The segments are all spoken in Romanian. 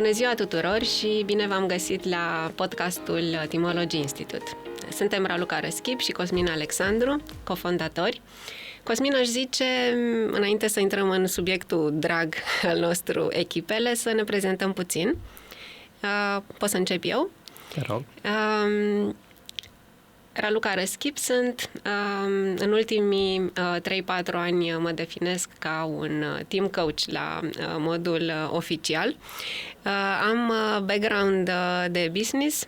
Bună ziua tuturor și bine v-am găsit la podcastul Teamology Institute. Suntem Raluca Răschip și Cosmin Alexandru, cofondatori. Cosmin aș zice, înainte să intrăm în subiectul drag al nostru, echipele, să ne prezentăm puțin. Pot să încep eu? Te rog. Raluca Răschip sunt. În ultimii 3-4 ani mă definesc ca un team coach la modul oficial. Am background de business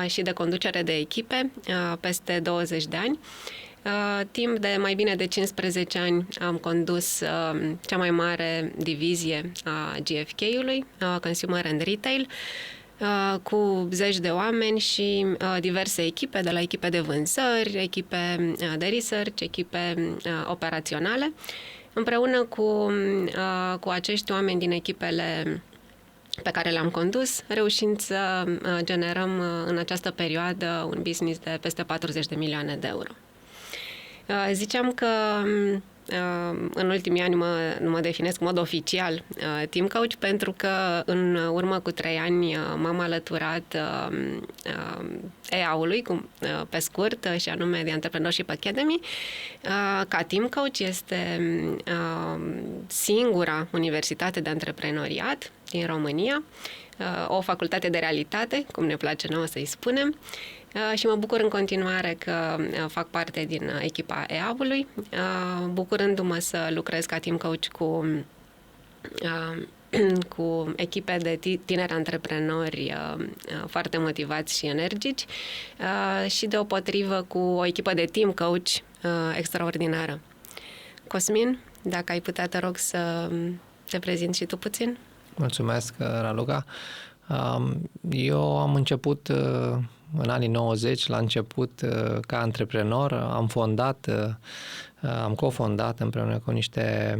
și de conducere de echipe, peste 20 de ani. Timp de mai bine de 15 ani am condus cea mai mare divizie a GfK-ului, Consumer and Retail, cu zeci de oameni și diverse echipe, de la echipe de vânzări, echipe de research, echipe operaționale. Împreună cu acești oameni din echipele pe care le-am condus, reușind să generăm în această perioadă un business de peste 40 de milioane de euro. Ziceam că în ultimii ani mă definesc în mod oficial team coach pentru că în urmă cu 3 ani m-am alăturat EA-ului, pe scurt, și anume The Entrepreneurship Academy. Ca team coach este singura universitate de antreprenoriat din România, o facultate de realitate, cum ne place nouă să-i spunem, și mă bucur în continuare că fac parte din echipa EA-ului, bucurându-mă să lucrez ca team coach cu echipe de tineri antreprenori foarte motivați și energici și deopotrivă cu o echipă de team coach extraordinară. Cosmin, dacă ai putea, te rog să te prezinți și tu puțin. Mulțumesc, Raluca. Eu am început în anii 90, la început ca antreprenor, am cofondat împreună cu niște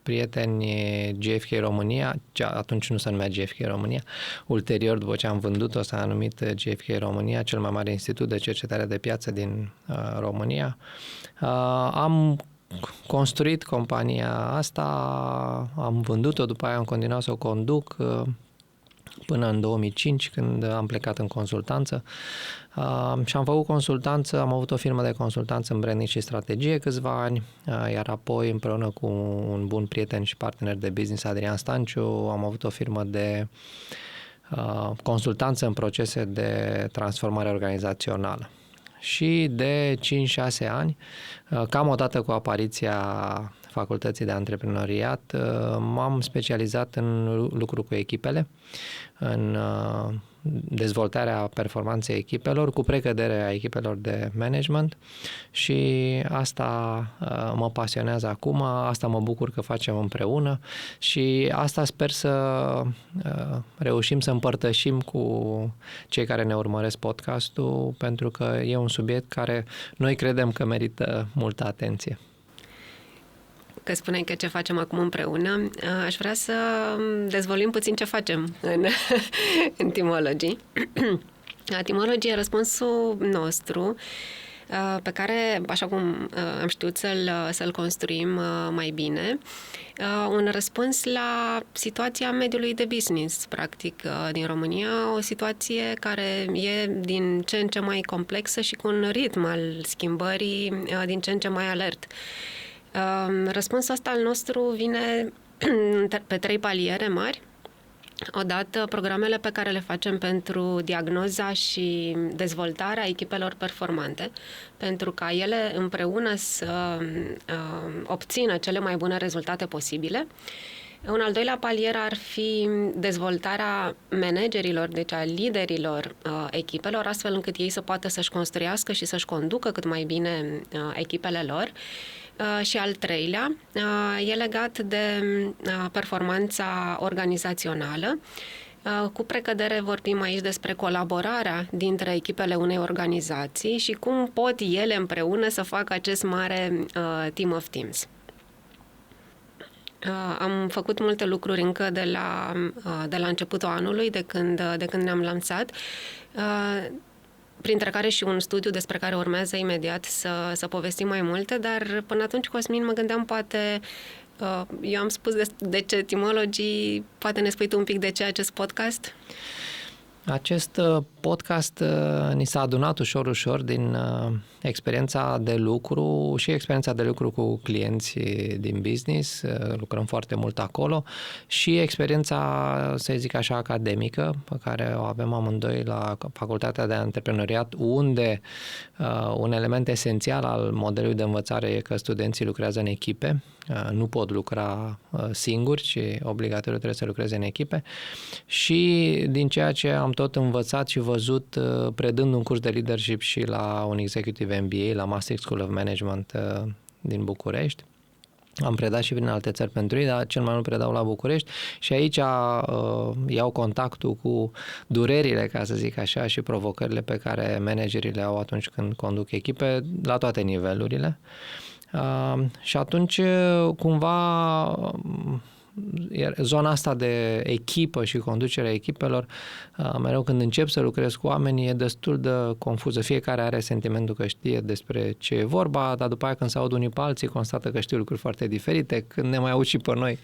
prieteni GfK România, atunci nu se numea GfK România, ulterior, după ce am vândut-o, s-a numit GfK România, cel mai mare institut de cercetare de piață din România. Am construit compania asta, am vândut-o, după aia am continuat să o conduc până în 2005, când am plecat în consultanță și am făcut consultanță, am avut o firmă de consultanță în branding și strategie câțiva ani, iar apoi împreună cu un bun prieten și partener de business, Adrian Stanciu, am avut o firmă de consultanță în procese de transformare organizațională. Și de 5-6 ani, cam odată cu apariția Facultății de Antreprenoriat, m-am specializat în lucru cu echipele, în dezvoltarea performanței echipelor, cu precădere a echipelor de management și asta mă pasionează acum, asta mă bucur că facem împreună și asta sper să reușim să împărtășim cu cei care ne urmăresc podcastul, pentru că e un subiect care noi credem că merită multă atenție. Că spuneai că ce facem acum împreună, aș vrea să dezvolim puțin ce facem în Teamology. Teamology e răspunsul nostru pe care, așa cum am știut să-l construim mai bine, un răspuns la situația mediului de business, practic, din România, o situație care e din ce în ce mai complexă și cu un ritm al schimbării din ce în ce mai alert. Răspunsul ăsta al nostru vine pe 3 paliere mari. Odată, programele pe care le facem pentru diagnoza și dezvoltarea echipelor performante, pentru ca ele împreună să obțină cele mai bune rezultate posibile. Un al doilea palier ar fi dezvoltarea managerilor, deci a liderilor echipelor, astfel încât ei să poată să-și construiască și să-și conducă cât mai bine echipele lor. Și al treilea e legat de performanța organizațională. Cu precădere vorbim aici despre colaborarea dintre echipele unei organizații și cum pot ele împreună să facă acest mare team of teams. Am făcut multe lucruri încă de la începutul anului, de când ne-am lansat, printre care și un studiu despre care urmează imediat să povestim mai multe, dar până atunci, Cosmin, mă gândeam poate Eu am spus de ce etimologii, poate ne spui tu un pic de ce acest podcast? Acest podcast ni s-a adunat ușor din experiența de lucru și experiența de lucru cu clienții din business, lucrăm foarte mult acolo, și experiența, să zic așa, academică, pe care o avem amândoi la Facultatea de Antreprenoriat, unde un element esențial al modelului de învățare e că studenții lucrează în echipe, nu pot lucra singuri, ci obligatoriu trebuie să lucreze în echipe, și din ceea ce am tot învățat și văzut predând un curs de leadership și la un Executive MBA, la Maastricht School of Management din București. Am predat și prin alte țări pentru ei, dar cel mai mult predau la București și aici iau contactul cu durerile, ca să zic așa, și provocările pe care managerii le au atunci când conduc echipe la toate nivelurile. Și atunci, cumva, zona asta de echipă și conducerea echipelor, mereu când încep să lucrez cu oamenii, e destul de confuză. Fiecare are sentimentul că știe despre ce e vorba, dar după aia când se aud unii pe alții, constată că știu lucruri foarte diferite. Când ne mai aud și pe noi,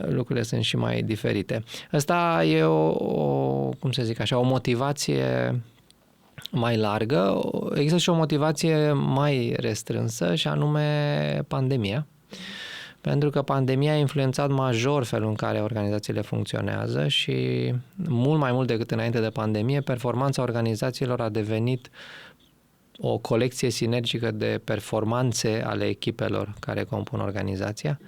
lucrurile sunt și mai diferite. Asta e cum să zic așa, o motivație mai largă. Există și o motivație mai restrânsă, și anume pandemia. Pentru că pandemia a influențat major felul în care organizațiile funcționează și mult mai mult decât înainte de pandemie, performanța organizațiilor a devenit o colecție sinergică de performanțe ale echipelor care compun organizația.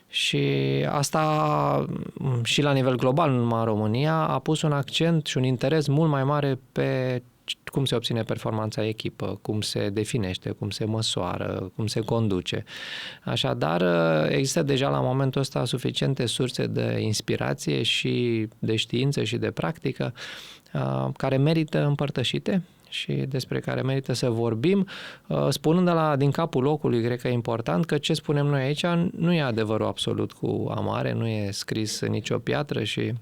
Și asta și la nivel global, nu numai în România, a pus un accent și un interes mult mai mare pe cum se obține performanța echipă, cum se definește, cum se măsoară, cum se conduce. Așadar, există deja la momentul ăsta suficiente surse de inspirație și de știință și de practică care merită împărtășite și despre care merită să vorbim, spunând din capul locului. Cred că e important că ce spunem noi aici nu e adevărul absolut cu amare, nu e scris în nicio piatră și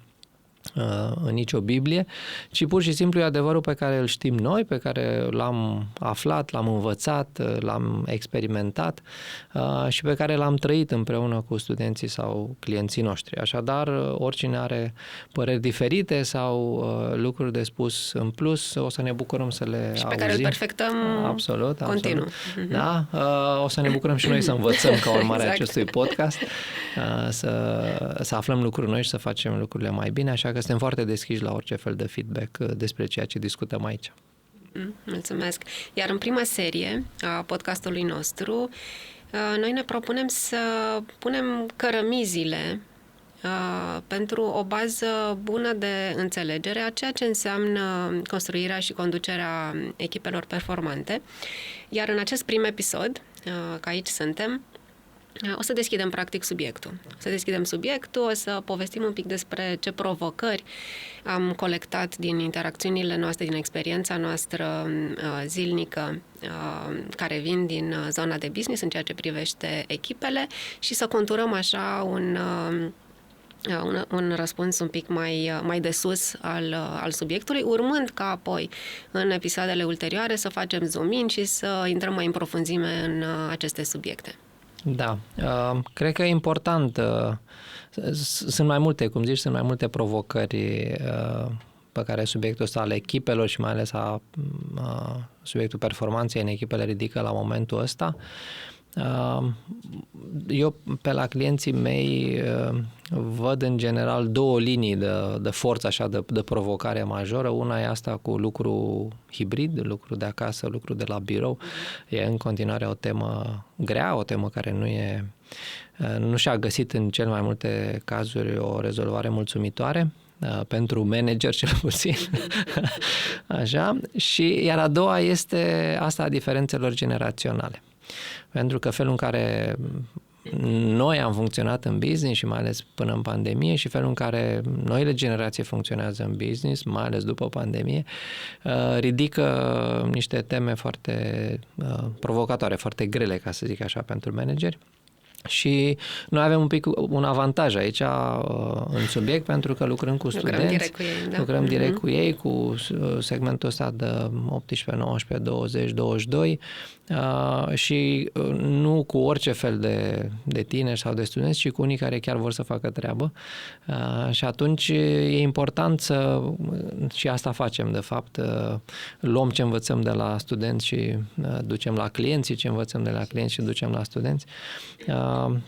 în nicio Biblie, ci pur și simplu e adevărul pe care îl știm noi, pe care l-am aflat, l-am învățat, l-am experimentat și pe care l-am trăit împreună cu studenții sau clienții noștri. Așadar, oricine are păreri diferite sau lucruri de spus în plus, o să ne bucurăm să le auzim. Și pe care îl perfectăm continuu. Absolut. Da? O să ne bucurăm și noi să învățăm ca urmare a acestui podcast, să aflăm lucruri noi și să facem lucrurile mai bine, așa că suntem foarte deschiși la orice fel de feedback despre ceea ce discutăm aici. Mulțumesc! Iar în prima serie a podcastului nostru, noi ne propunem să punem cărămizile pentru o bază bună de înțelegere a ceea ce înseamnă construirea și conducerea echipelor performante. Iar în acest prim episod, că aici suntem, o să deschidem practic subiectul. O să povestim un pic despre ce provocări am colectat din interacțiunile noastre, din experiența noastră zilnică, care vin din zona de business în ceea ce privește echipele, și să conturăm așa un răspuns un pic mai de sus al subiectului, urmând ca apoi în episoadele ulterioare să facem zoom-in și să intrăm mai în profunzime în aceste subiecte. Da, cred că e important. Sunt mai multe, cum zici, sunt mai multe provocări pe care subiectul ăsta al echipelor și mai ales subiectul performanței în echipele ridică la momentul ăsta. Eu pe la clienții mei văd în general două linii de forță, așa, de provocare majoră. Una e asta cu lucru hibrid, lucru de acasă, lucru de la birou. E în continuare o temă grea, o temă care nu și-a găsit în cel mai multe cazuri o rezolvare mulțumitoare pentru manager, cel puțin. Așa. Și iar a doua este asta a diferențelor generaționale. Pentru că felul în care noi am funcționat în business și mai ales până în pandemie și felul în care noile generații funcționează în business, mai ales după pandemie, ridică niște teme foarte provocatoare, foarte grele, ca să zic așa, pentru manageri. Și noi avem un pic un avantaj aici în subiect, pentru că lucrăm cu studenți, direct cu ei, da. lucrăm direct cu ei, cu segmentul ăsta de 18, 19, 20, 22 și nu cu orice fel de tineri sau de studenți, ci cu unii care chiar vor să facă treabă. Și atunci e important și asta facem, de fapt, luăm ce învățăm de la studenți și ducem la clienți, ce învățăm de la clienți și ducem la studenți.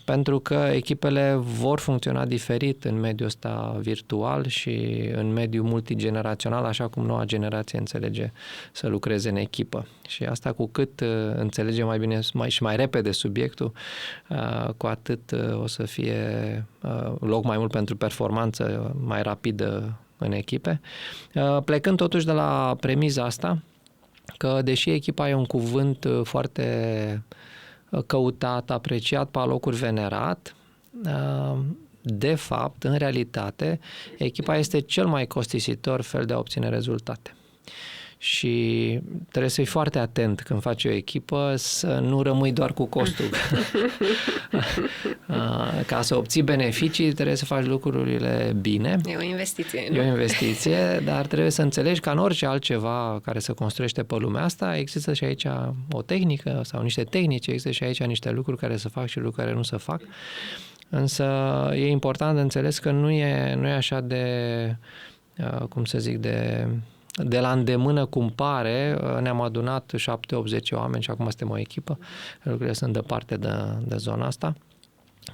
Pentru că echipele vor funcționa diferit în mediul ăsta virtual și în mediul multigenerațional, așa cum noua generație înțelege să lucreze în echipă. Și asta cu cât înțelege mai bine și mai repede subiectul, cu atât o să fie loc mai mult pentru performanță mai rapidă în echipe. Plecând totuși de la premiza asta, că deși echipa e un cuvânt foarte căutat, apreciat, pe alocuri venerat, de fapt, în realitate, echipa este cel mai costisitor fel de a obține rezultate. Și trebuie să fii foarte atent când faci o echipă să nu rămâi doar cu costul. Ca să obții beneficii, trebuie să faci lucrurile bine. E o investiție, nu? E o investiție, dar trebuie să înțelegi că în orice altceva care se construiește pe lumea asta, există și aici o tehnică sau niște tehnici, există și aici niște lucruri care se fac și lucruri care nu se fac. Însă e important de înțeles că nu e așa de, cum să zic, de la îndemână cum pare. Ne-am adunat 7, 8, 10 oameni și acum suntem o echipă. Lucrurile sunt departe de zona asta.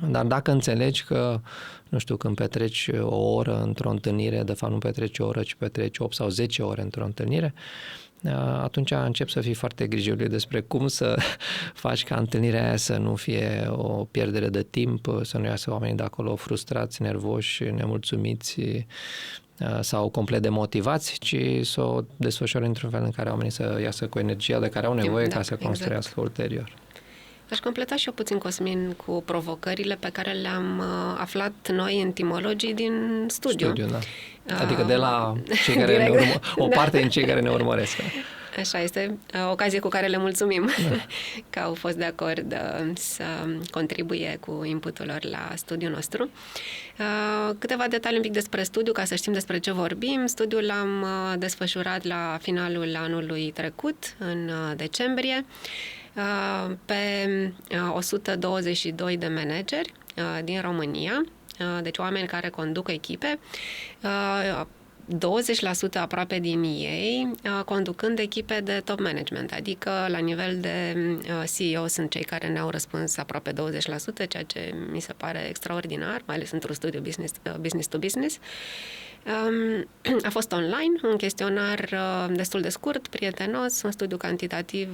Dar dacă înțelegi că, nu știu, când petreci o oră într-o întâlnire, de fapt nu petreci o oră, ci petreci 8 sau 10 ore într-o întâlnire, atunci încep să fii foarte grijuliu despre cum să faci ca întâlnirea aia să nu fie o pierdere de timp, să nu iasă oamenii de acolo frustrați, nervoși, nemulțumiți sau complet demotivați, ci să o desfășori într-un fel în care oamenii să iasă cu energia de care au nevoie ca să construiască ulterior. Aș completa și eu puțin, Cosmin, cu provocările pe care le-am aflat noi în Teamologii din studiu. Da. Adică de la cei care o parte din cei care ne urmăresc. Așa este, ocazie cu care le mulțumim că au fost de acord să contribuie cu inputul lor la studiul nostru. Câteva detalii un pic despre studiu, ca să știm despre ce vorbim. Studiul l-am desfășurat la finalul anului trecut, în decembrie, pe 122 de manageri din România, deci oameni care conduc echipe, 20% aproape din ei conducând echipe de top management, adică la nivel de CEO sunt cei care ne-au răspuns aproape 20%, ceea ce mi se pare extraordinar, mai ales într-un studiu business to business. A fost online, un chestionar destul de scurt, prietenos, un studiu cantitativ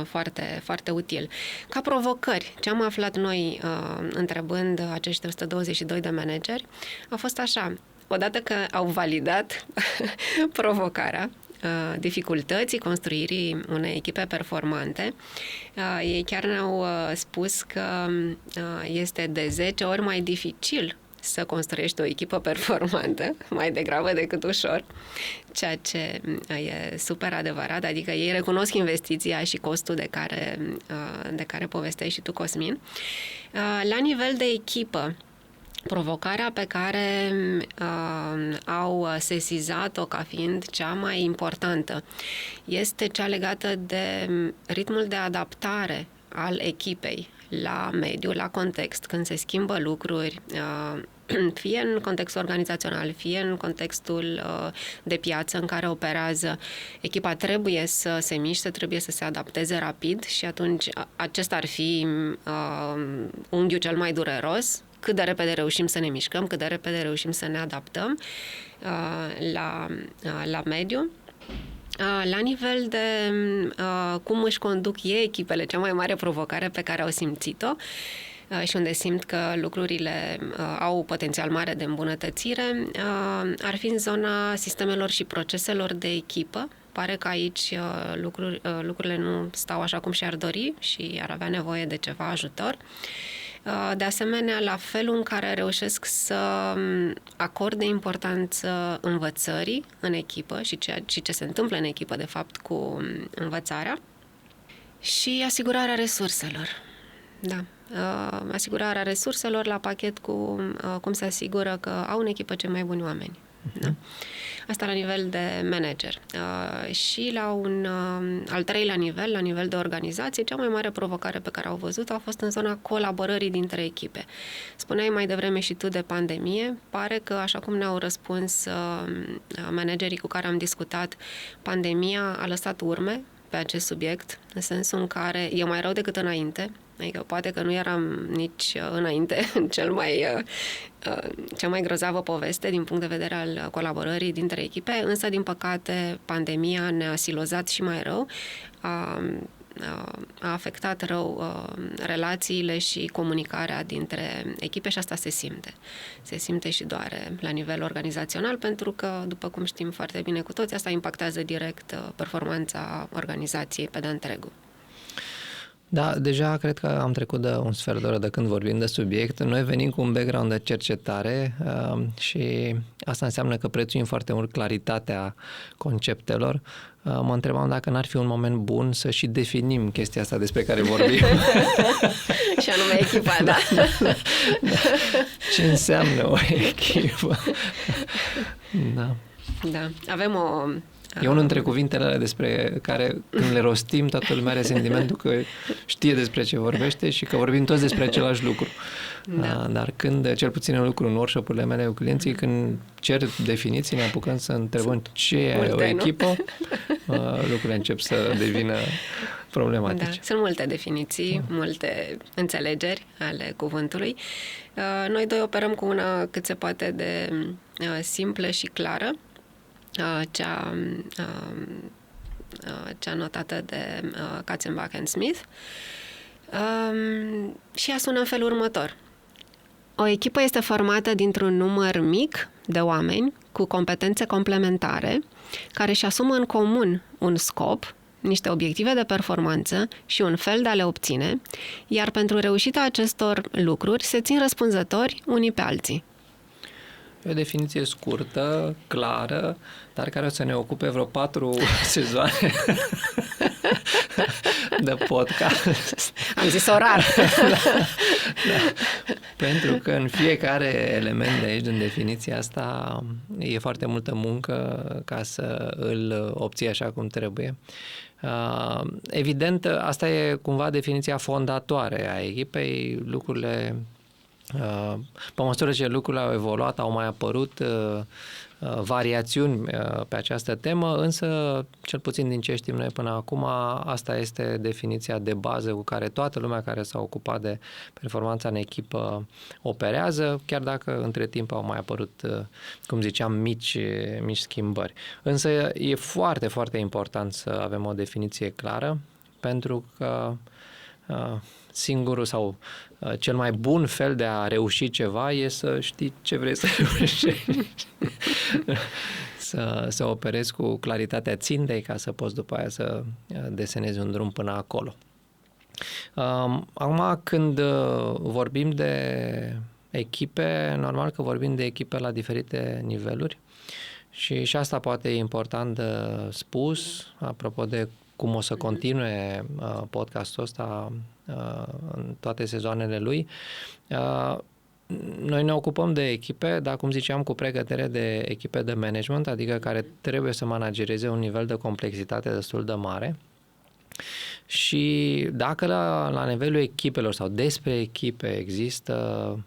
foarte, foarte util. Ca provocări, ce am aflat noi întrebând acești 122 de manageri, a fost așa: odată că au validat provocarea, dificultății construirii unei echipe performante, ei chiar ne-au spus că este de 10 ori mai dificil să construiești o echipă performantă, mai degrabă decât ușor, ceea ce e super adevărat, adică ei recunosc investiția și costul de care povesteai și tu, Cosmin. La nivel de echipă, provocarea pe care au sesizat-o ca fiind cea mai importantă este cea legată de ritmul de adaptare al echipei la mediu, la context, când se schimbă lucruri, fie în contextul organizațional, fie în contextul de piață în care operează. Echipa trebuie să se miște, trebuie să se adapteze rapid și atunci acesta ar fi unghiul cel mai dureros. Cât de repede reușim să ne mișcăm, cât de repede reușim să ne adaptăm la mediu. La nivel de cum își conduc ei echipele, cea mai mare provocare pe care au simțit-o și unde simt că lucrurile au potențial mare de îmbunătățire, ar fi în zona sistemelor și proceselor de echipă. Pare că aici lucrurile nu stau așa cum și-ar dori și ar avea nevoie de ceva ajutor. De asemenea, la felul în care reușesc să acorde importanță învățării în echipă și ce se întâmplă în echipă, de fapt, cu învățarea și asigurarea resurselor. Da, asigurarea resurselor la pachet cu cum se asigură că au în echipă cei mai buni oameni. Da? Asta la nivel de manager. Și la un al treilea nivel, la nivel de organizație, cea mai mare provocare pe care au văzut a fost în zona colaborării dintre echipe. Spuneai mai devreme și tu de pandemie. Pare că, așa cum ne-au răspuns managerii cu care am discutat, pandemia a lăsat urme pe acest subiect, în sensul în care e mai rău decât înainte. Adică poate că nu eram nici înainte în cea mai grozavă poveste din punct de vedere al colaborării dintre echipe, însă, din păcate, pandemia ne-a silozat și mai rău, a afectat rău relațiile și comunicarea dintre echipe și asta se simte. Se simte și doare la nivel organizațional, pentru că, după cum știm foarte bine cu toți, asta impactează direct performanța organizației pe de întregul. Da, deja cred că am trecut de un sfert de oră de când vorbim de subiect. Noi venim cu un background de cercetare și asta înseamnă că prețuim foarte mult claritatea conceptelor. Mă întrebam dacă n-ar fi un moment bun să și definim chestia asta despre care vorbim. Și anume echipa, da. Da. Ce înseamnă o echipă? Da. Da, avem o... E unul dintre cuvintele alea despre care, când le rostim, toată lumea are sentimentul că știe despre ce vorbește și că vorbim toți despre același lucru. Da. Dar când, cel puțin în lucru, în workshop-urile mele cu clienții, când cer definiții, ne apucăm să întrebăm ce e o echipă, lucrurile încep să devină problematice. Da, sunt multe definiții, multe înțelegeri ale cuvântului. Noi doi operăm cu una cât se poate de simplă și clară, cea notată de Katzenbach and Smith, și ea sună în felul următor. O echipă este formată dintr-un număr mic de oameni cu competențe complementare care își asumă în comun un scop, niște obiective de performanță și un fel de a le obține, iar pentru reușita acestor lucruri se țin răspunzători unii pe alții. E o definiție scurtă, clară, dar care o să ne ocupe vreo 4 sezoane de podcast. Am zis orar. Da. Pentru că în fiecare element de aici, din definiția asta, e foarte multă muncă ca să îl obții așa cum trebuie. Evident, asta e cumva definiția fondatoare a echipei. Lucrurile, pe măsură ce lucrurile au evoluat, au mai apărut variațiuni pe această temă, însă, cel puțin din ce știm noi până acum, asta este definiția de bază cu care toată lumea care s-a ocupat de performanța în echipă operează, chiar dacă între timp au mai apărut, cum ziceam, mici schimbări. Însă e foarte, foarte important să avem o definiție clară, pentru că singurul sau cel mai bun fel de a reuși ceva e să știi ce vrei să reușești. să operezi cu claritatea țintei ca să poți după aia să desenezi un drum până acolo. Acum, când vorbim de echipe, normal că vorbim de echipe la diferite niveluri și asta poate e important de spus, apropo de cum o să continue podcastul ăsta în toate sezoanele lui. Noi ne ocupăm de echipe, dar cum ziceam, cu pregătire de echipe de management, adică care trebuie să managereze un nivel de complexitate destul de mare. Și dacă la nivelul echipelor sau despre echipe există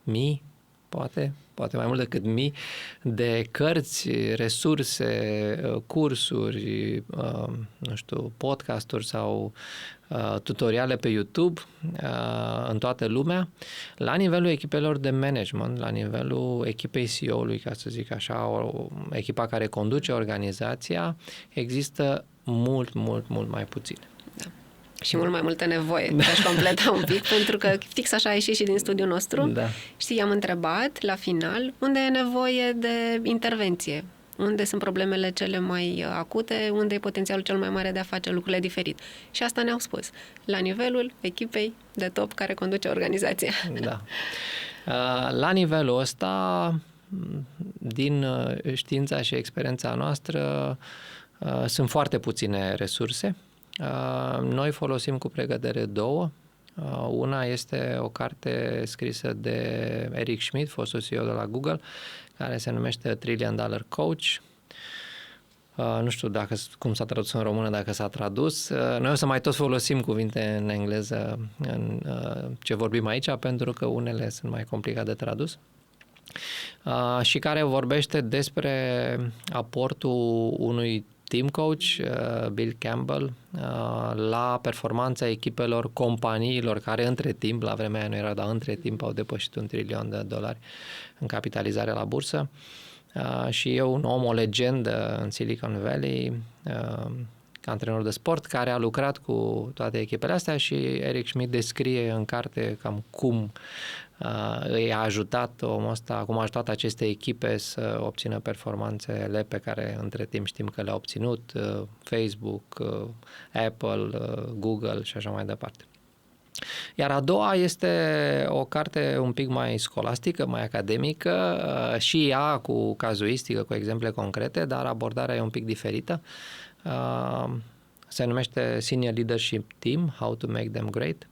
mii, poate mai mult decât mii, de cărți, resurse, cursuri, podcasturi sau tutoriale pe YouTube în toată lumea, la nivelul echipelor de management, la nivelul echipei CEO-ului, ca să zic așa, o echipa care conduce organizația, există mult mai puțin. Și mult mai multă nevoie. Aș completa un pic, pentru că fix așa a ieșit și din studiul nostru. Da. Știi, am întrebat la final unde e nevoie de intervenție, unde sunt problemele cele mai acute, unde e potențialul cel mai mare de a face lucrurile diferit. Și asta ne-au spus. La nivelul echipei de top care conduce organizația. Da. La nivelul ăsta, din știința și experiența noastră, sunt foarte puține resurse. Noi folosim cu pregătere 2. Una este o carte scrisă de Eric Schmidt, fostul CEO de la Google, care se numește $1 Trillion Coach. Nu știu cum s-a tradus în română, dacă s-a tradus. Noi o să mai tot folosim cuvinte în engleză în ce vorbim aici, pentru că unele sunt mai complicate de tradus. Și care vorbește despre aportul unui team coach, Bill Campbell, la performanța echipelor companiilor care între timp, la vremea aia nu era, dar între timp au depășit $1 trillion în capitalizare la bursă. Și e un om, o legendă în Silicon Valley, antrenor de sport, care a lucrat cu toate echipele astea și Eric Schmidt descrie în carte cam cum îi a ajutat omul ăsta, cum a ajutat aceste echipe să obțină performanțele pe care între timp știm că le-a obținut Facebook, Apple, Google și așa mai departe. Iar a doua este o carte un pic mai scolastică, mai academică, și ea cu cazuistică, cu exemple concrete, dar abordarea e un pic diferită. Se numește Senior Leadership Team, How to Make Them Great,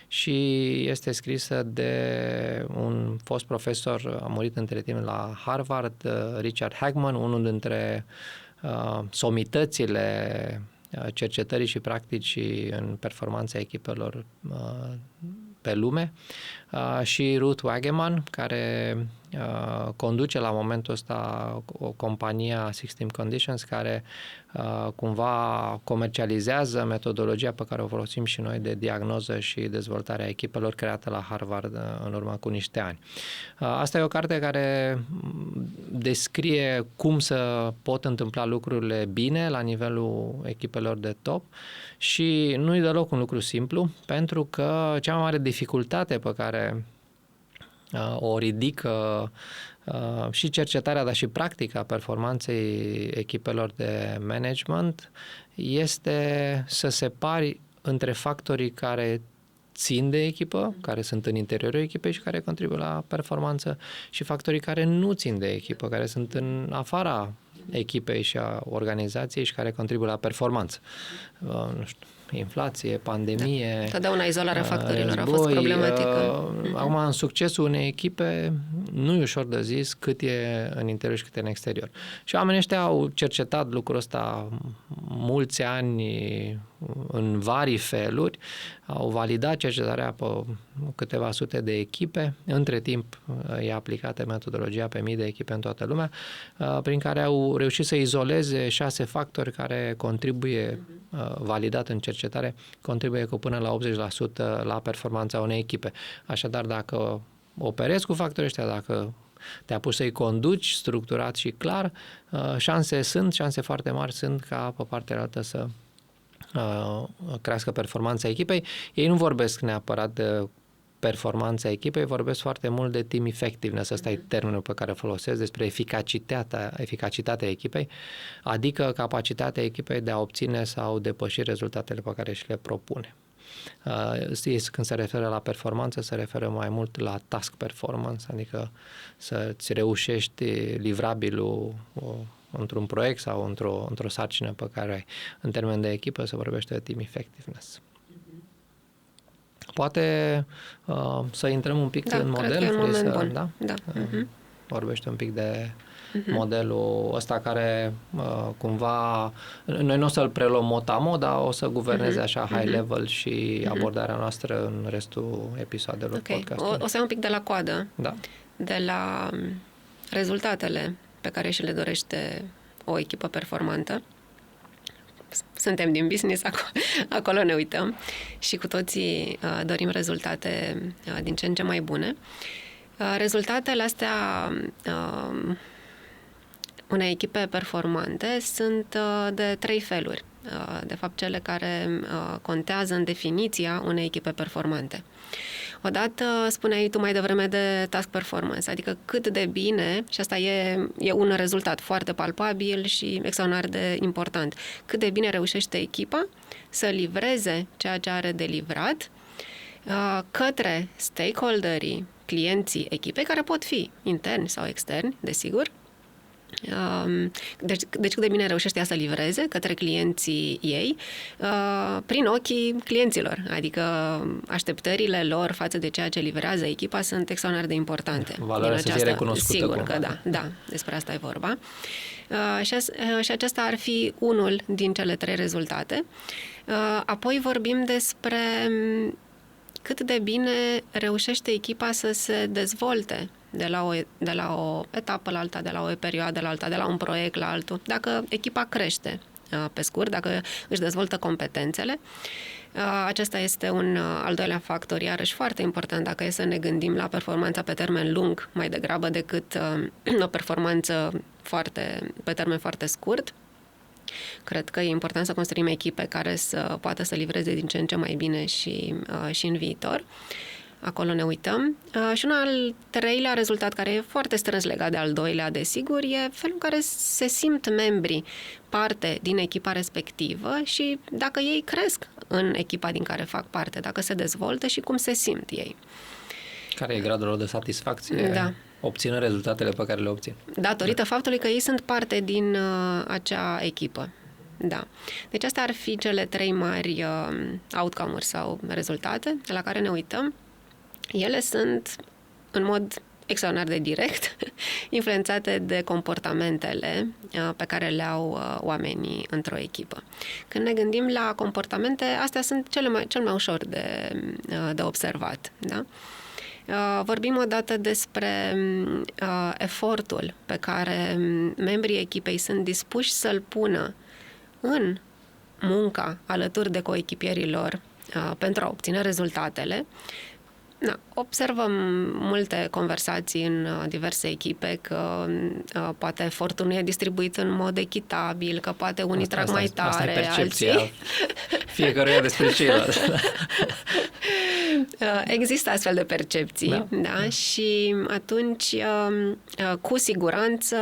și este scrisă de un fost profesor, a murit între timp la Harvard, Richard Hageman, unul dintre somitățile cercetării și practicii în performanța echipelor pe lume, și Ruth Wageman, care conduce la momentul ăsta o companie, 16 Conditions, care cumva comercializează metodologia pe care o folosim și noi de diagnoză și dezvoltare a echipelor, creată la Harvard în urmă cu niște ani. Asta e o carte care descrie cum să pot întâmpla lucrurile bine la nivelul echipelor de top și nu e deloc un lucru simplu, pentru că cea mai mare dificultate pe care o ridică și cercetarea, dar și practica performanței echipelor de management este să separi între factorii care țin de echipă, care sunt în interiorul echipei și care contribuie la performanță, și factorii care nu țin de echipă, care sunt în afara echipei și a organizației și care contribuie la performanță. Nu știu, inflație, pandemie... Da. Totdeauna izolarea factorilor a fost problematică. Acum, în succesul unei echipe nu e ușor de zis cât e în interior și cât e în exterior. Și oamenii ăștia au cercetat lucrul ăsta mulți ani în vari feluri, au validat cercetarea pe câteva sute de echipe, între timp e aplicată metodologia pe mii de echipe în toată lumea, prin care au reușit să izoleze 6 factori care contribuie, validat în cercetare, contribuie cu până la 80% la performanța unei echipe. Așadar, dacă operezi cu factorii ăștia, dacă te apuci să-i conduci structurat și clar, șanse foarte mari sunt ca pe partea altă să crească performanța echipei. Ei nu vorbesc neapărat de performanța echipei, vorbesc foarte mult de team effectiveness, ăsta e termenul pe care îl folosesc, despre eficacitatea echipei, adică capacitatea echipei de a obține sau depăși rezultatele pe care și le propune. Când se referă la performanță, se referă mai mult la task performance, adică să-ți reușești livrabilul într-un proiect sau într-o sarcină pe care ai. În termen de echipă se vorbește de team effectiveness. Poate să intrăm un pic în model. Cred că e un moment bun. Da? Vorbește un pic de modelul ăsta care cumva, noi nu o să-l preluăm mot-a-mot, dar o să guverneze așa high level și abordarea noastră în restul episoadelor podcastului. O să iau un pic de la coadă. Da. De la rezultatele pe care și le dorește o echipă performantă. Suntem din business, acolo ne uităm și cu toții dorim rezultate din ce în ce mai bune. Rezultatele astea unei echipe performante sunt de 3 feluri. De fapt, cele care contează în definiția unei echipe performante. Odată spuneai tu mai devreme de task performance, adică cât de bine, și asta e un rezultat foarte palpabil și extraordinar de important, cât de bine reușește echipa să livreze ceea ce are de livrat către stakeholderii, clienții echipei, care pot fi interni sau externi, desigur, Deci cât de bine reușește ea să livreze către clienții ei prin ochii clienților. Adică așteptările lor față de ceea ce livrează echipa sunt extraordinar de importante. Valoarea să fie recunoscută. Sigur că da, despre asta e vorba. Și acesta ar fi unul din cele 3 rezultate. Apoi vorbim despre cât de bine reușește echipa să se dezvolte de la o etapă la alta, de la o perioadă la alta, de la un proiect la altul. Dacă echipa crește, pe scurt, dacă își dezvoltă competențele, acesta este un al doilea factor, iarăși foarte important dacă e să ne gândim la performanța pe termen lung, mai degrabă decât o performanță pe termen foarte scurt. Cred că e important să construim echipe care să poată să livreze din ce în ce mai bine și în viitor. Acolo ne uităm. Și un al 3-lea rezultat, care e foarte strâns legat de al 2-lea, desigur, e felul în care se simt membrii parte din echipa respectivă și dacă ei cresc în echipa din care fac parte, dacă se dezvoltă și cum se simt ei. Care e gradul lor de satisfacție? Obținând rezultatele pe care le obțin. Datorită faptului că ei sunt parte din acea echipă. Da. Deci astea ar fi cele 3 mari outcome-uri sau rezultate la care ne uităm. Ele sunt în mod extraordinar de direct influențate de comportamentele pe care le au oamenii într-o echipă. Când ne gândim la comportamente, astea sunt cel mai ușor de observat. Da? Vorbim odată despre efortul pe care membrii echipei sunt dispuși să-l pună în munca alături de coechipierii lor pentru a obține rezultatele. Observăm multe conversații în diverse echipe că poate efortul nu e distribuit în mod echitabil, că poate unii trag mai tare, asta e percepția alții... fiecăruia despre ceilalți. Există astfel de percepții, da? Și atunci, cu siguranță,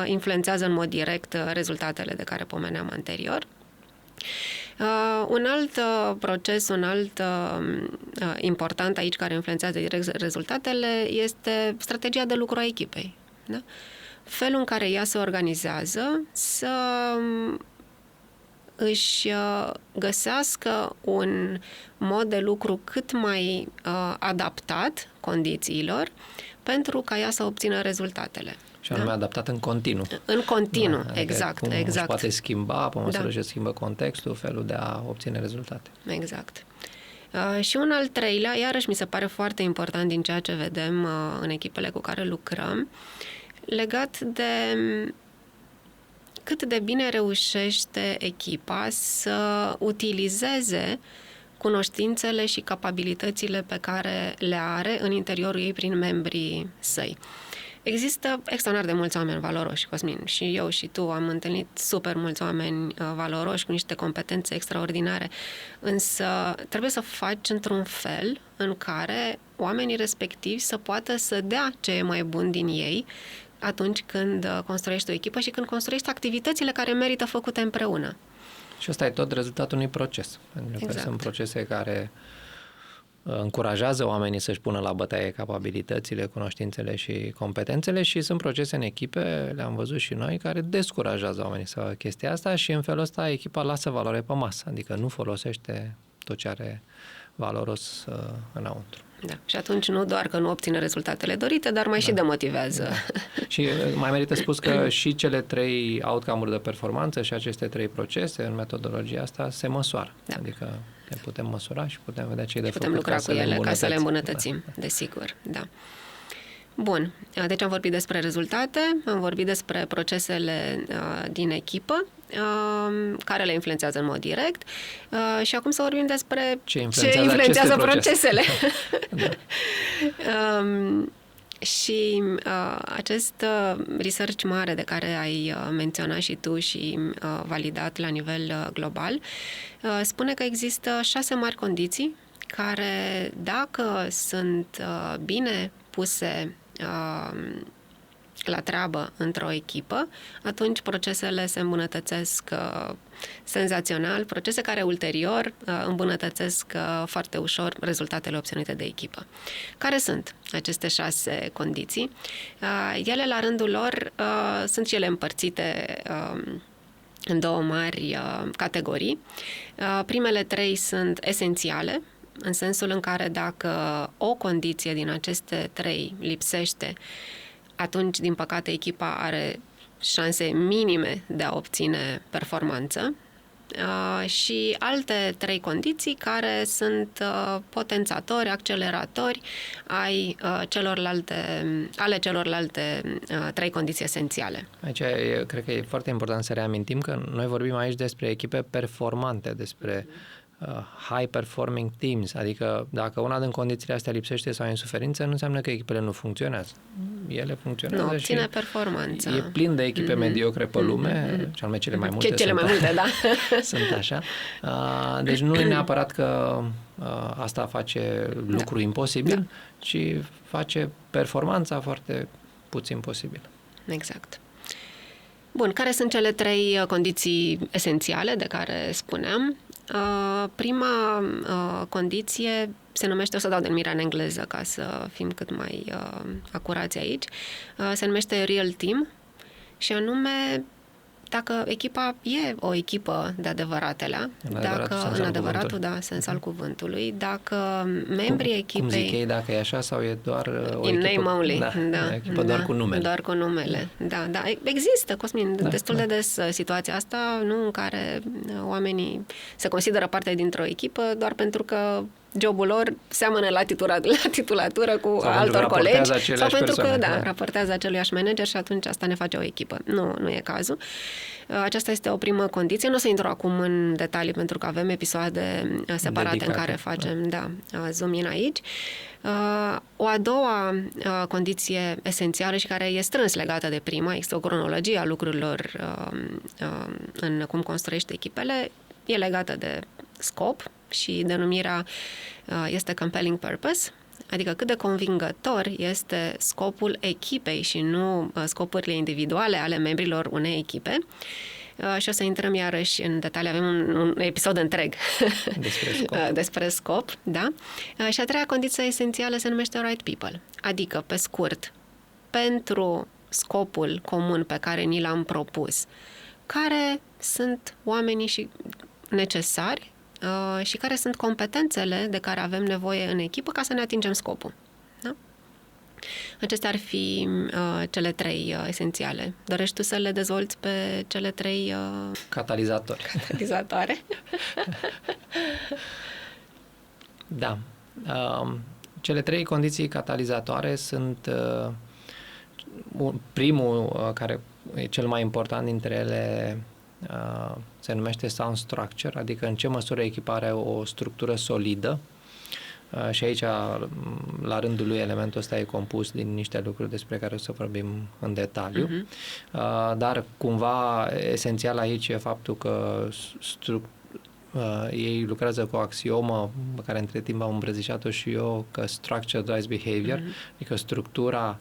influențează în mod direct rezultatele de care pomeneam anterior. Un alt proces, important aici care influențează direct rezultatele este strategia de lucru a echipei. Da? Felul în care ea se organizează să își găsească un mod de lucru cât mai adaptat condițiilor pentru ca ea să obțină rezultatele. Și anume adaptat în continuu. În continuu, adică exact. Cum își poate schimba, pe măsură ce schimbă contextul, felul de a obține rezultate. Exact. Și un al 3-lea, iarăși mi se pare foarte important din ceea ce vedem în echipele cu care lucrăm, legat de cât de bine reușește echipa să utilizeze cunoștințele și capabilitățile pe care le are în interiorul ei prin membrii săi. Există extraordinar de mulți oameni valoroși, Cosmin, și eu și tu am întâlnit super mulți oameni valoroși cu niște competențe extraordinare, însă trebuie să faci într-un fel în care oamenii respectivi să poată să dea ce e mai bun din ei atunci când construiești o echipă și când construiești activitățile care merită făcute împreună. Și ăsta e tot rezultatul unui proces. Pentru că sunt procese care încurajează oamenii să-și pună la bătaie capabilitățile, cunoștințele și competențele și sunt procese în echipe, le-am văzut și noi, care descurajează oamenii să facă chestia asta și în felul ăsta echipa lasă valoare pe masă, adică nu folosește tot ce are valoros înăuntru. Da. Și atunci nu doar că nu obține rezultatele dorite, dar mai și demotivează. Da. Și mai merită spus că și cele 3 outcome-uri de performanță și aceste 3 procese în metodologia asta se măsoară. Da. Adică le putem măsura și putem vedea ce e de făcut. Putem lucra cu ele ca să le îmbunătățim, desigur. Da. Bun, deci am vorbit despre rezultate, am vorbit despre procesele din echipă, care le influențează în mod direct și acum să vorbim despre ce influențează procesele. Da. Și acest research mare de care ai menționat și tu și validat la nivel global spune că există 6 mari condiții care, dacă sunt bine puse la treabă într-o echipă, atunci procesele se îmbunătățesc senzațional, procese care ulterior îmbunătățesc foarte ușor rezultatele obținute de echipă. Care sunt aceste 6 condiții? Ele, la rândul lor, sunt și ele împărțite în 2 mari categorii. Primele 3 sunt esențiale, în sensul în care dacă o condiție din aceste 3 lipsește, atunci, din păcate, echipa are șanse minime de a obține performanță. Și alte 3 condiții care sunt potențatori, acceleratori ale celorlalte 3 condiții esențiale. Aici cred că e foarte important să reamintim că noi vorbim aici despre echipe performante, despre high performing teams, adică dacă una din condițiile astea lipsește sau e în suferință, nu înseamnă că echipele nu funcționează. Ele funcționează nu, și ține performanță. E plin de echipe mediocre pe lume, cel mai cele mai multe. Cele mai multe, da. Sunt așa. Deci nu e neapărat că asta face lucru imposibil, ci face performanța foarte puțin posibil. Exact. Bun, care sunt cele 3 condiții esențiale de care spuneam? Prima condiție se numește, o să dau denumirea în engleză ca să fim cât mai acurați aici, se numește Real Team și anume dacă echipa e o echipă de adevăratelea, în adevăratul sens al cuvântului, dacă membrii echipei... Cum zic ei, dacă e așa sau e doar o in echipă... name only. O echipă doar cu numele. Doar cu numele, da. Există, Cosmin, destul de des situația asta, nu, în care oamenii se consideră parte dintr-o echipă doar pentru că jobul lor seamănă la titulatură cu sau altor colegi sau pentru persoane, că raportează aceluiași manager și atunci asta ne face o echipă. Nu e cazul. Aceasta este o primă condiție. Nu o să intru acum în detalii pentru că avem episoade separate dedicate, în care facem zoom in aici. O a doua condiție esențială și care e strâns legată de prima, există o cronologie a lucrurilor în cum construiești echipele, e legată de scop și denumirea este compelling purpose, adică cât de convingător este scopul echipei și nu scopurile individuale ale membrilor unei echipe. Și o să intrăm iarăși în detalii, avem un episod întreg despre scop, da? Și a treia condiție esențială se numește right people, adică, pe scurt, pentru scopul comun pe care ni l-am propus, care sunt oamenii și necesari și care sunt competențele de care avem nevoie în echipă ca să ne atingem scopul. Da? Acestea ar fi cele 3 esențiale. Dorești tu să le dezvolți pe cele 3 catalizatoare? Da. Cele 3 condiții catalizatoare sunt primul, care e cel mai important dintre ele, se numește sound structure, adică în ce măsură echipa are o structură solidă și aici, la rândul lui, elementul ăsta e compus din niște lucruri despre care o să vorbim în detaliu, dar cumva esențial aici e faptul că ei lucrează cu o axiomă pe care între timp am îmbrățișat-o și eu, că structure drives behavior, adică structura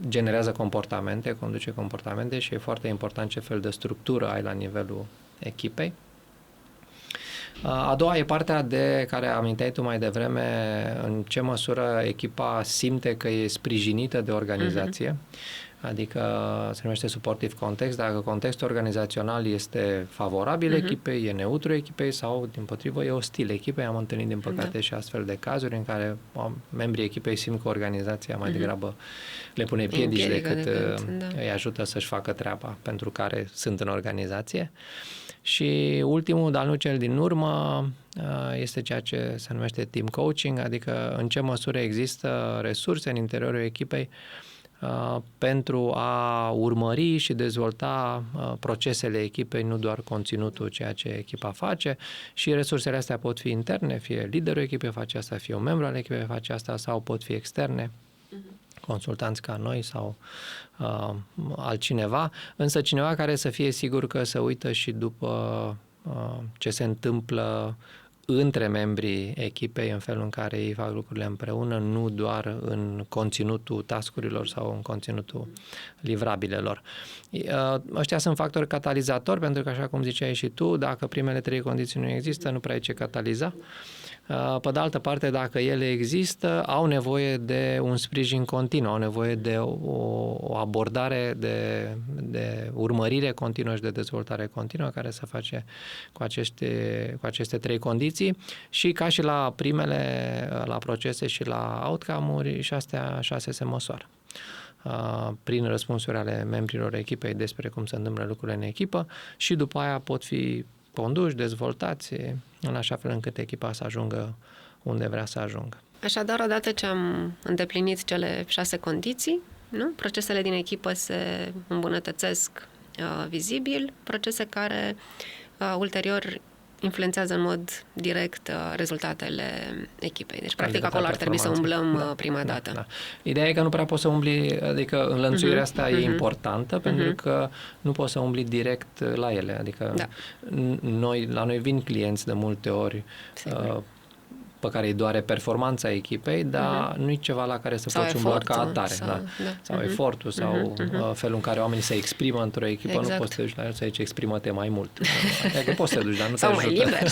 generează comportamente, conduce comportamente și e foarte important ce fel de structură ai la nivelul echipei. A doua e partea de care aminteai tu mai devreme, în ce măsură echipa simte că e sprijinită de organizație, adică se numește supportive context, dacă contextul organizațional este favorabil echipei, e neutru echipei sau, dimpotrivă, e ostil echipei. Am întâlnit, din păcate, și astfel de cazuri în care membrii echipei simt că organizația mai degrabă le pune piedici decât îi ajută să-și facă treaba pentru care sunt în organizație. Și ultimul, dar nu cel din urmă, este ceea ce se numește team coaching, adică în ce măsură există resurse în interiorul echipei pentru a urmări și dezvolta procesele echipei, nu doar conținutul, ceea ce echipa face, și resursele astea pot fi interne, fie liderul echipei face asta, fie un membru al echipei face asta, sau pot fi externe, consultanți ca noi sau altcineva, însă cineva care să fie sigur că se uită și după ce se întâmplă între membrii echipei în felul în care ei fac lucrurile împreună, nu doar în conținutul task-urilor sau în conținutul livrabilelor. Ăștia sunt factori catalizatori, pentru că, așa cum ziceai și tu, dacă primele 3 condiții nu există, nu prea e ce cataliza. Pe de altă parte, dacă ele există, au nevoie de un sprijin continuu, au nevoie de o abordare de urmărire continuă și de dezvoltare continuă care se face cu aceste 3 condiții și ca și la primele, la procese și la outcome-uri, și astea 6 se măsoară prin răspunsuri ale membrilor echipei despre cum se întâmplă lucrurile în echipă și după aia pot fi conduși, dezvoltați în așa fel încât echipa să ajungă unde vrea să ajungă. Așadar, odată ce am îndeplinit cele 6 condiții, nu? Procesele din echipă se îmbunătățesc vizibil, procese care ulterior influențează în mod direct rezultatele echipei. Deci, practic, acolo ar trebui să umblăm prima dată. Da. Ideea e că nu prea poți să umbli, adică înlănțuirea asta e importantă, pentru că nu poți să umbli direct la ele. Adică la noi vin clienți de multe ori pe care îi doare performanța echipei, dar nu e ceva la care să poți umbla ca atare. Sau efortul, sau felul în care oamenii se exprimă într-o echipă, nu poți să te duci la el să zici exprimă-te mai mult. Adică poți să te duci, dar nu te ajută. Sau mai liber,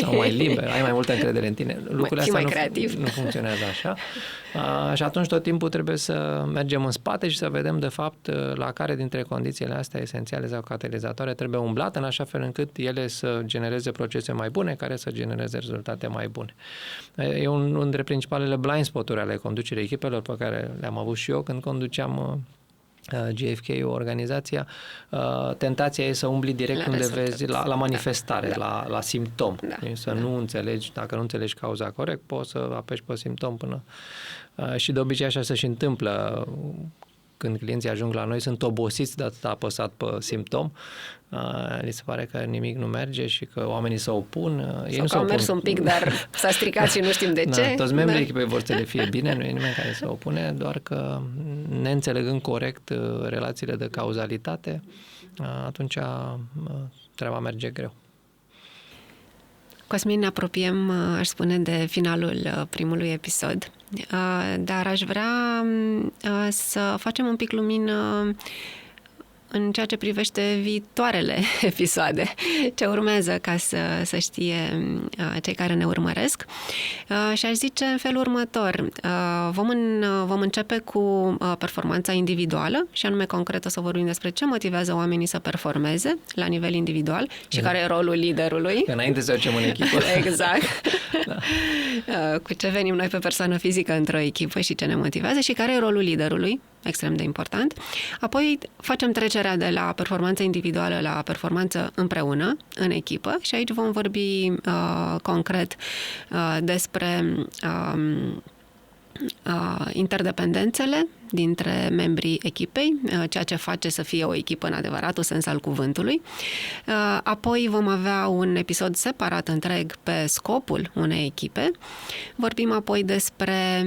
sau mai liber, ai mai multă încredere în tine. Lucrurile astea nu funcționează așa. Și atunci tot timpul trebuie să mergem în spate și să vedem de fapt la care dintre condițiile astea esențiale sau catalizatoare trebuie umblat în așa fel încât ele să genereze procese mai bune, care să genereze rezultate mai bune. E unul dintre principalele blind spot-uri ale conducerii echipelor pe care le-am avut și eu când conduceam GFK, organizația. Tentația e să umbli direct unde vezi, la manifestare, la simptom. Să nu înțelegi, dacă nu înțelegi cauza corect, poți să apeși pe simptom până... Și de obicei așa se și întâmplă. Când clienții ajung la noi, sunt obosiți de atât apăsat pe simptom. Li se pare că nimic nu merge și că oamenii se opun. Sau că au mers un pic, dar s-a stricat și nu știm de ce. Toți membrii echipei vor să le fie bine, nu e nimeni care se opune, doar că neînțelegând corect relațiile de cauzalitate, atunci treaba merge greu. Cosmin, ne apropiem, aș spune, de finalul primului episod, dar aș vrea să facem un pic lumină în ceea ce privește viitoarele episoade, ce urmează, ca să știe cei care ne urmăresc. Și aș zice în felul următor, vom începe cu performanța individuală și anume concret o să vorbim despre ce motivează oamenii să performeze la nivel individual și care e rolul liderului. Înainte să ducem în echipă. Exact. Cu ce venim noi pe persoană fizică într-o echipă și ce ne motivează și care e rolul liderului, extrem de important. Apoi facem trecerea de la performanță individuală la performanță împreună, în echipă, și aici vom vorbi concret despre interdependențele dintre membrii echipei, ceea ce face să fie o echipă în adevăratul sens al cuvântului. Apoi vom avea un episod separat întreg pe scopul unei echipe. Vorbim apoi despre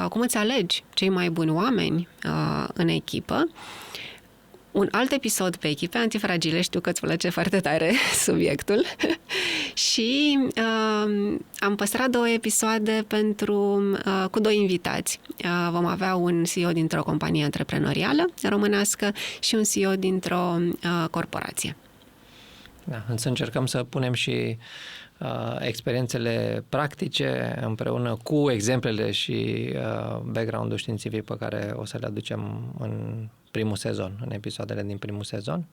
cum îți alegi cei mai buni oameni în echipă. Un alt episod pe echipe antifragile, știu că îți place foarte tare subiectul, și am păstrat 2 episoade cu 2 invitați. Vom avea un CEO dintr-o companie antreprenorială românească și un CEO dintr-o corporație. Da, să încercăm să punem și experiențele practice împreună cu exemplele și background-ul științific pe care o să le aducem în primul sezon, în episoadele din primul sezon.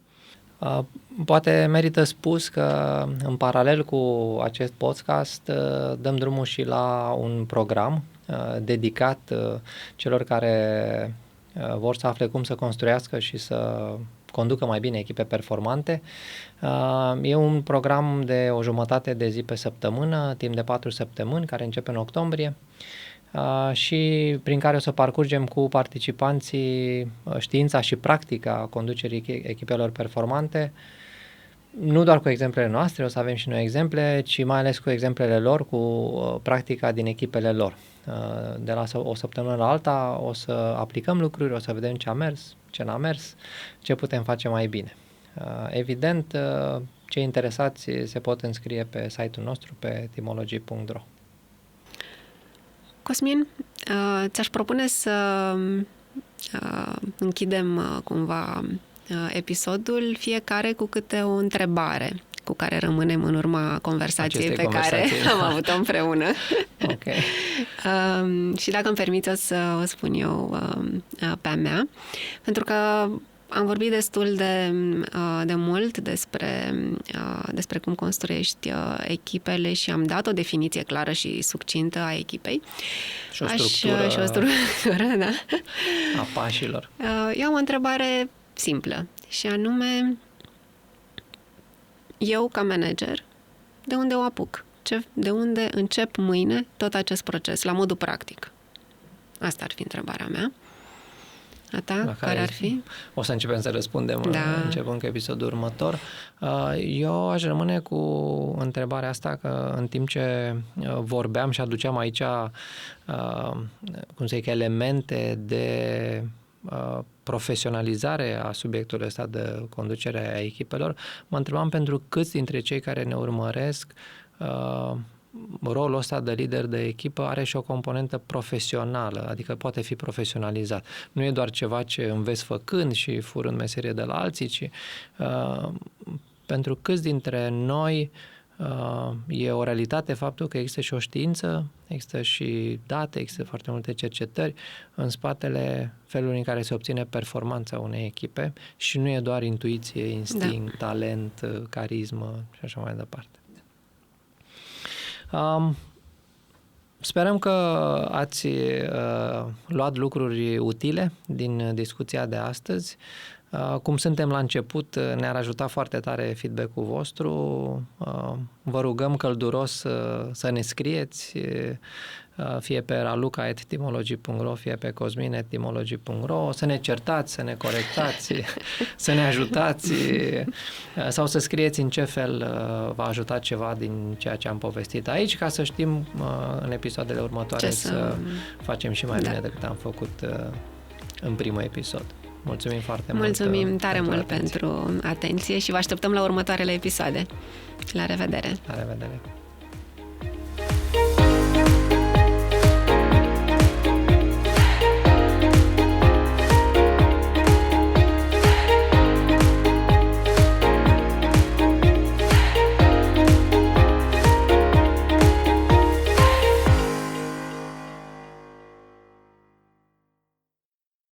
Poate merită spus că în paralel cu acest podcast dăm drumul și la un program dedicat celor care vor să afle cum să construiască și să conducă mai bine echipe performante. E un program de o jumătate de zi pe săptămână, timp de 4 săptămâni, care începe în octombrie și prin care o să parcurgem cu participanții știința și practica conducerii echipelor performante, nu doar cu exemplele noastre, o să avem și noi exemple, ci mai ales cu exemplele lor, cu practica din echipele lor. De la o săptămână la alta o să aplicăm lucruri, o să vedem ce a mers, ce n-a mers, ce putem face mai bine. Evident, cei interesați se pot înscrie pe site-ul nostru pe etymology.ro. Cosmin, ți-aș propune să închidem cumva episodul fiecare cu câte o întrebare cu care rămânem în urma conversației pe care am avut-o împreună. Okay. Și dacă îmi permiți, o să o spun eu pe-a mea, pentru că am vorbit destul de mult despre cum construiești echipele și am dat o definiție clară și succintă a echipei. Și o structură, da. A pașilor. Eu am o întrebare simplă și anume, eu ca manager, de unde o apuc? De unde încep mâine tot acest proces, la modul practic? Asta ar fi întrebarea mea. A ta, care ar fi? O să începem să răspundem începând cu episodul următor. Eu aș rămâne cu întrebarea asta, că în timp ce vorbeam și aduceam aici elemente de profesionalizare a subiectului ăsta de conducere a echipelor, mă întrebam pentru câți dintre cei care ne urmăresc rolul ăsta de lider de echipă are și o componentă profesională, adică poate fi profesionalizat. Nu e doar ceva ce înveți făcând și furând meserie de la alții, ci pentru câți dintre noi e o realitate faptul că există și o știință, există și date, există foarte multe cercetări în spatele felului în care se obține performanța unei echipe și nu e doar intuiție, instinct, talent, carismă și așa mai departe. Sperăm că ați luat lucruri utile din discuția de astăzi. Cum suntem la început, ne-ar ajuta foarte tare feedback-ul vostru. Vă rugăm călduros să ne scrieți, fie pe raluca@etymology.ro, fie pe cosmin@etymology.ro, să ne certați, să ne corectați, să ne ajutați sau să scrieți în ce fel v-a ajutat ceva din ceea ce am povestit aici, ca să știm în episoadele următoare să facem și mai bine decât am făcut în primul episod. Mulțumim foarte mult. Mulțumim tare mult pentru atenție și vă așteptăm la următoarele episoade. La revedere! La revedere!